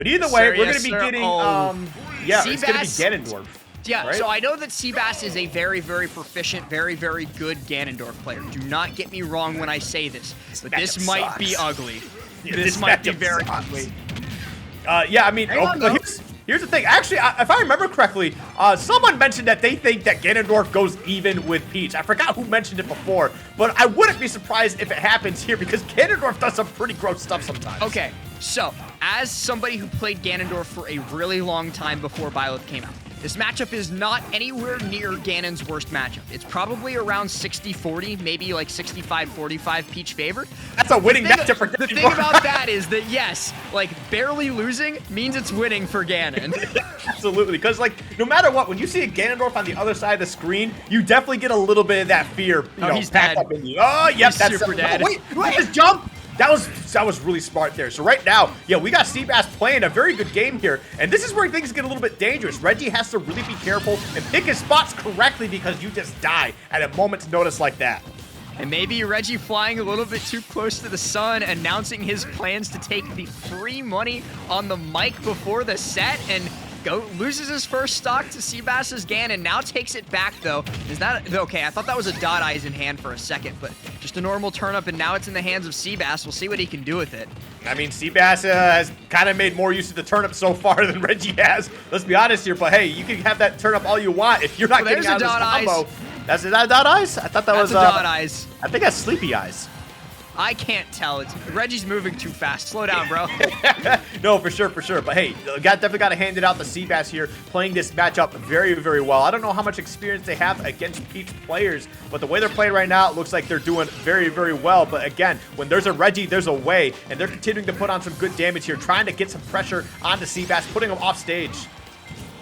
But either way, we're going to be sir. getting, SeaBass, it's going to be Ganondorf. Yeah, right? so I know that SeaBass is a very, very proficient, very, very good Ganondorf player. Do not get me wrong when I say this, but this might be ugly. Yeah, this might be very ugly. Yeah, I mean, here's the thing. Actually, if I remember correctly, someone mentioned that they think that Ganondorf goes even with Peach. I forgot who mentioned it before, but I wouldn't be surprised if it happens here because Ganondorf does some pretty gross stuff sometimes. Okay, so as somebody who played Ganondorf for a really long time before Byleth came out, this matchup is not anywhere near Ganon's worst matchup. It's probably around 60-40, maybe like 65-45 Peach favored. That's a winning matchup for Ganondorf. The thing about that is that, yes, like, barely losing means it's winning for Ganon. Absolutely, because, like, no matter what, when you see a Ganondorf on the other side of the screen, you definitely get a little bit of that fear. You know, he's dead. Up in you. Oh, yep, He's super dead. Oh, wait, his jump! That was really smart there. So right now, yeah, we got SeaBass playing a very good game here, and this is where things get a little bit dangerous. Reggie has to really be careful and pick his spots correctly because you just die at a moment's notice like that. And maybe Reggie flying a little bit too close to the sun, announcing his plans to take the free money on the mic before the set, and loses his first stock to SeaBass's Ganon. Now takes it back, though. Is that okay? I thought that was a dot eyes in hand for a second, but just a normal turnip, and now it's in the hands of SeaBass. We'll see what he can do with it. I mean, SeaBass has kind of made more use of the turnip so far than Reggie has. Let's be honest here, but hey, you can have that turnip all you want if you're not getting out of this combo. Is that dot eyes? I thought that was dot eyes. I think that's sleepy eyes. I can't tell. Reggie's moving too fast. Slow down, bro. No, for sure. But hey, definitely got to hand it out to SeaBass here, playing this matchup very, very well. I don't know how much experience they have against Peach players, but the way they're playing right now, it looks like they're doing very, very well. But again, when there's a Reggie, there's a way, and they're continuing to put on some good damage here, trying to get some pressure onto SeaBass, putting him off stage.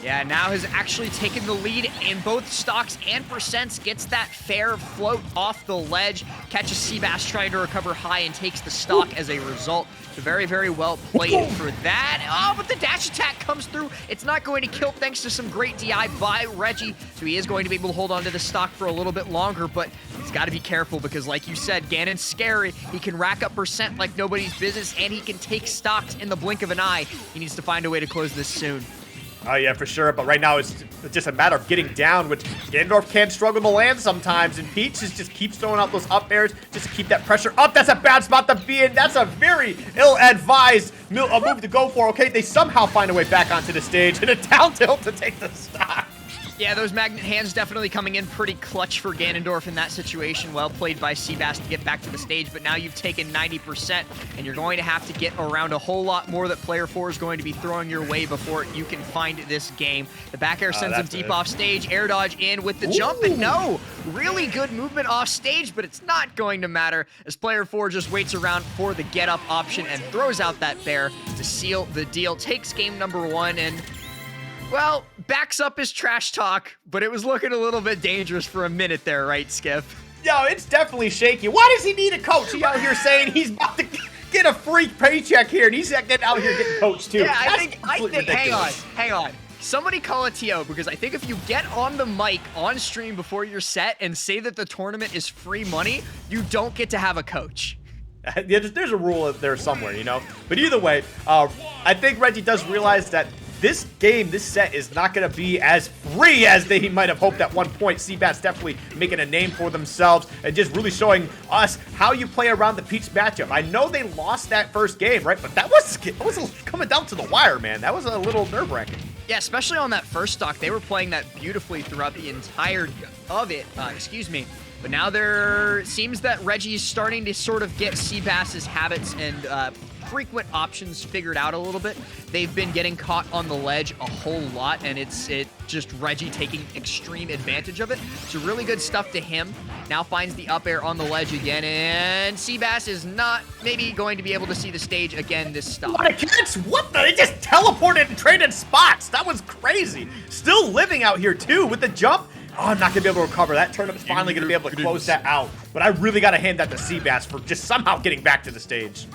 Yeah, now has actually taken the lead in both stocks and percents, gets that fair float off the ledge, catches SeaBass trying to recover high and takes the stock as a result. So very, very well played for that. Oh, but the dash attack comes through. It's not going to kill thanks to some great DI by Reggie, so he is going to be able to hold on to the stock for a little bit longer, but he's got to be careful because, like you said, Ganon's scary. He can rack up percent like nobody's business, and he can take stocks in the blink of an eye. He needs to find a way to close this soon. Oh, yeah, for sure. But right now, it's just a matter of getting down, which Ganondorf can struggle to land sometimes. And Peach just keeps throwing out those up airs just to keep that pressure up. That's a bad spot to be in. That's a very ill-advised move to go for. Okay, they somehow find a way back onto the stage and a down tilt to take the stock. Yeah, those magnet hands definitely coming in pretty clutch for Ganondorf in that situation. Well played by SeaBass to get back to the stage, but now you've taken 90%, and you're going to have to get around a whole lot more that player 4 is going to be throwing your way before you can find this game. The back air sends him deep off stage, air dodge in with the jump, and no! Really good movement off stage, but it's not going to matter as player 4 just waits around for the get up option and throws out that bear to seal the deal. Takes game number 1, and well, backs up his trash talk, but it was looking a little bit dangerous for a minute there, right, Skip? Yo, it's definitely shaky. Why does he need a coach? He out here saying he's about to get a free paycheck here, and he's getting out here getting coached too. Yeah, I think hang on. Somebody call a TO, because I think if you get on the mic on stream before your set and say that the tournament is free money, you don't get to have a coach. Yeah, there's a rule there somewhere, you know? But either way, I think Reggie does realize that this set is not going to be as free as they might have hoped at one point. SeaBass definitely making a name for themselves and just really showing us how you play around the Peach matchup. I know they lost that first game, right? But that was coming down to the wire, man. That was a little nerve-wracking. Yeah, especially on that first stock. They were playing that beautifully throughout the entirety of it. But now there seems that Reggie's starting to sort of get SeaBass's habits and frequent options figured out a little bit. They've been getting caught on the ledge a whole lot, and it's just Reggie taking extreme advantage of it. So really good stuff to him. Now finds the up air on the ledge again, and SeaBass is not maybe going to be able to see the stage again this stop. What a catch! What the? They just teleported and traded spots. That was crazy. Still living out here too with the jump. Oh, I'm not going to be able to recover. That turnip is finally going to be able to close that out. But I really got to hand that to SeaBass for just somehow getting back to the stage.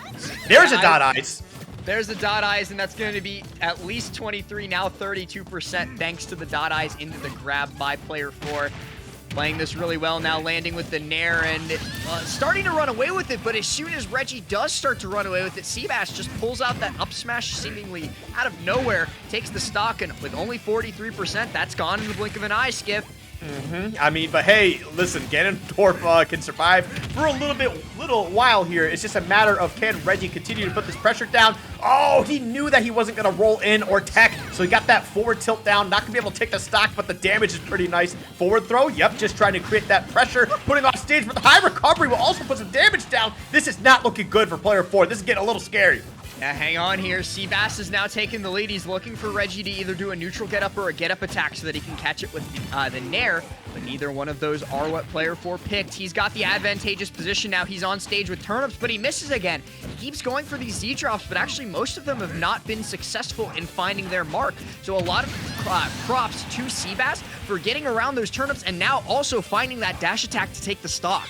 There's a dot eyes. There's the dot eyes, and that's going to be at least 23, now 32%, thanks to the dot eyes into the grab by player 4. Playing this really well now, landing with the Nair and starting to run away with it, but as soon as Reggie does start to run away with it, SeaBass just pulls out that up smash seemingly out of nowhere, takes the stock, and with only 43%, that's gone in the blink of an eye, Skip. I mean, but hey, listen, Ganondorf can survive for a little while here. It's just a matter of can Reggie continue to put this pressure down. Oh, he knew that he wasn't going to roll in or tech, so he got that forward tilt down. Not going to be able to take the stock, but the damage is pretty nice. Forward throw, yep, just trying to create that pressure, putting off stage, but the high recovery will also put some damage down. This is not looking good for player 4. This is getting a little scary. Yeah, hang on here. SeaBass is now taking the lead. He's looking for Reggie to either do a neutral get-up or a get-up attack so that he can catch it with the Nair, but neither one of those are what player 4 picked. He's got the advantageous position now. He's on stage with turnips, but he misses again. He keeps going for these Z-drops, but actually most of them have not been successful in finding their mark. So a lot of props to SeaBass for getting around those turnips and now also finding that dash attack to take the stock.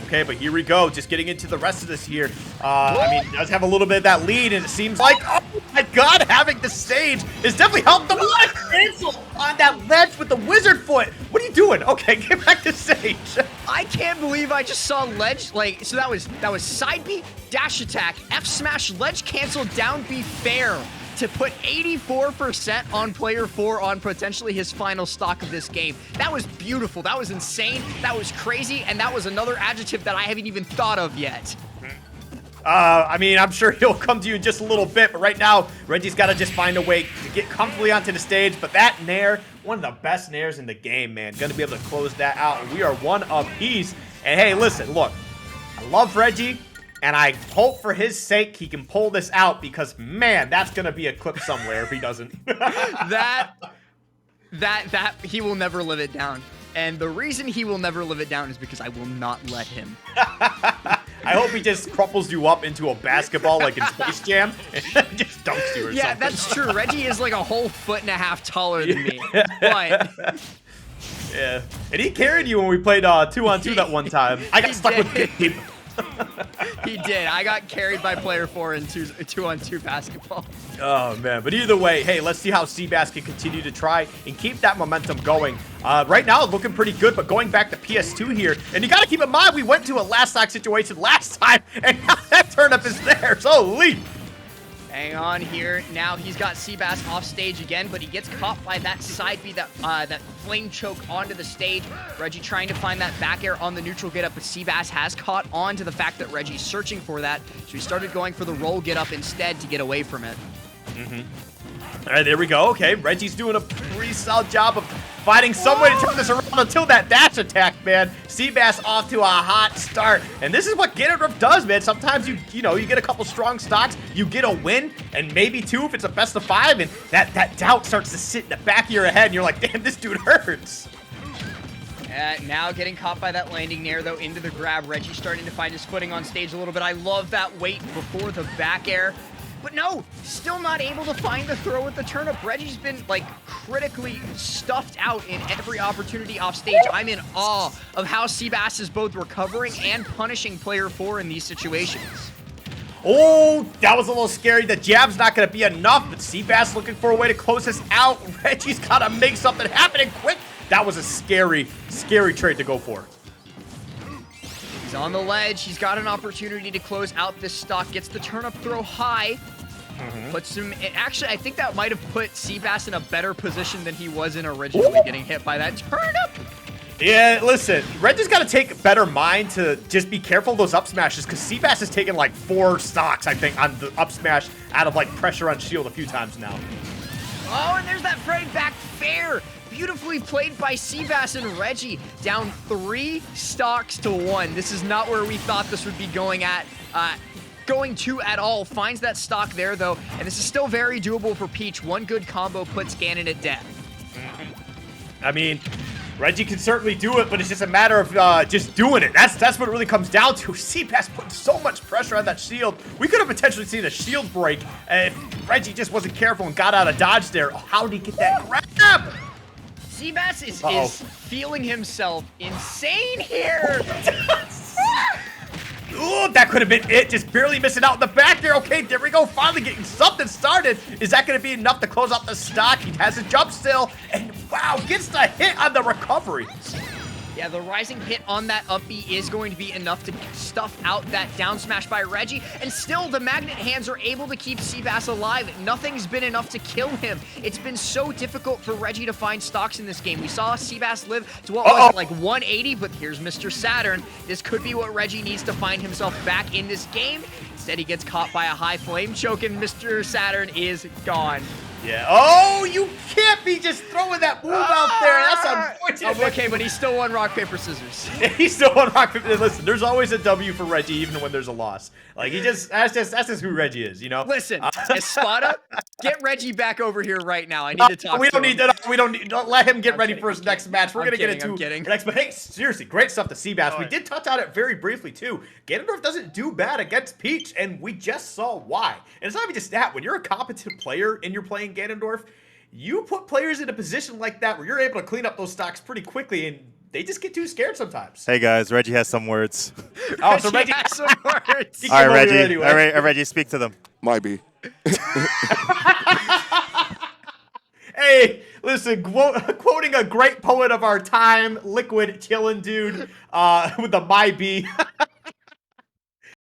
Okay, but here we go. Just getting into the rest of this here. I mean, he does have a little bit of that lead, and it seems like, oh my god, having the stage has definitely helped them. Cancel on that ledge with the wizard foot. What are you doing? Okay, get back to stage. I can't believe I just saw ledge, like, so that was side B, dash attack, F smash, ledge cancel, down B fair to put 84% on player 4 on potentially his final stock of this game. That was beautiful. That was insane. That was crazy. And that was another adjective that I haven't even thought of yet. I mean, I'm sure he'll come to you in just a little bit, but right now, Reggie's got to just find a way to get comfortably onto the stage. But that Nair, one of the best Nairs in the game, man. Gonna be able to close that out. We are one apiece. And hey, listen, look, I love Reggie. And I hope for his sake he can pull this out because, man, that's going to be a clip somewhere if he doesn't. that he will never live it down. And the reason he will never live it down is because I will not let him. I hope he just crumples you up into a basketball like in Space Jam and just dunks you or something. Yeah, that's true. Reggie is like a whole 1.5 feet taller than me. But... yeah. And he carried you when we played 2-on-2 that one time. I got stuck with Gabe. He did. I got carried by player 4 in 2-on-2 basketball. Oh, man. But either way, hey, let's see how SeaBass can continue to try and keep that momentum going. Right now, looking pretty good, but going back to PS2 here. And you got to keep in mind, we went to a last stock situation last time, and now that turnip is there. So, Lee. Hang on here. Now he's got SeaBass off stage again, but he gets caught by that side B, that flame choke onto the stage. Reggie trying to find that back air on the neutral get up, but SeaBass has caught on to the fact that Reggie's searching for that, so he started going for the roll get up instead to get away from it. All right, there we go. Okay, Reggie's doing a pretty solid job of finding some way to turn this around until that dash attack, man. SeaBass off to a hot start. And this is what Ganondorf does, man. Sometimes you get a couple strong stocks, you get a win, and maybe 2 if it's a best of 5, and that doubt starts to sit in the back of your head, and you're like, damn, this dude hurts. Now getting caught by that landing Nair, though, into the grab. Reggie starting to find his footing on stage a little bit. I love that wait before the back air. But no, still not able to find the throw with the turnip. Reggie's been, like, critically stuffed out in every opportunity off stage. I'm in awe of how SeaBass is both recovering and punishing player 4 in these situations. Oh, that was a little scary. The jab's not going to be enough, but SeaBass looking for a way to close this out. Reggie's got to make something happen and quick. That was a scary, scary trade to go for. He's on the ledge. He's got an opportunity to close out this stock. Gets the turnip throw high. Puts him... Actually, I think that might have put SeaBass in a better position than he was in originally, getting hit by that turnip. Yeah, listen, Reggie's got to take better mind to just be careful of those up smashes, because SeaBass has taken like 4 stocks, I think, on the up smash out of like pressure on shield a few times now. Oh, and there's that Freddy back fair. Beautifully played by SeaBass and Reggie. Down 3 stocks to 1. This is not where we thought this would be going to at all. Finds that stock there, though, and this is still very doable for Peach. One good combo puts Ganon at death. I mean, Reggie can certainly do it, but it's just a matter of just doing it. That's what it really comes down to. SeaBass put so much pressure on that shield. We could have potentially seen a shield break if Reggie just wasn't careful and got out of dodge there. Oh, how did he get that grab? SeaBass is feeling himself insane here. Ooh, that could have been it. Just barely missing out in the back there. Okay, there we go. Finally getting something started. Is that going to be enough to close out the stock? He has a jump still. And wow, gets the hit on the recovery. Yeah, the rising hit on that up B is going to be enough to stuff out that down smash by Reggie, and still the magnet hands are able to keep SeaBass alive. Nothing's been enough to kill him. It's been so difficult for Reggie to find stocks in this game. We saw SeaBass live to what was it, like 180, but here's Mr. Saturn. This could be what Reggie needs to find himself back in this game. Instead, he gets caught by a high flame choke, and Mr. Saturn is gone. Yeah. Oh, you can't be just throwing that move out there. That's unfortunate. Oh, okay, but he still won rock, paper, scissors. He's still on rock. Listen, there's always a W for Reggie, even when there's a loss. Like that's just who Reggie is, you know. Listen, Espada, get Reggie back over here right now. I need to talk. Don't let him get ready for his next match. We're gonna get into next. But hey, seriously, great stuff to SeaBass. We did touch on it very briefly too. Ganondorf doesn't do bad against Peach, and we just saw why. And it's not even just that. When you're a competent player and you're playing Ganondorf, you put players in a position like that where you're able to clean up those stocks pretty quickly, and they just get too scared sometimes. Hey guys, Reggie has some words. Oh, so Reggie has some words. All right, Reggie. Anyway. All right, Reggie, speak to them. Might be. Hey, listen, quoting a great poet of our time, Liquid chillin' dude, with the my B.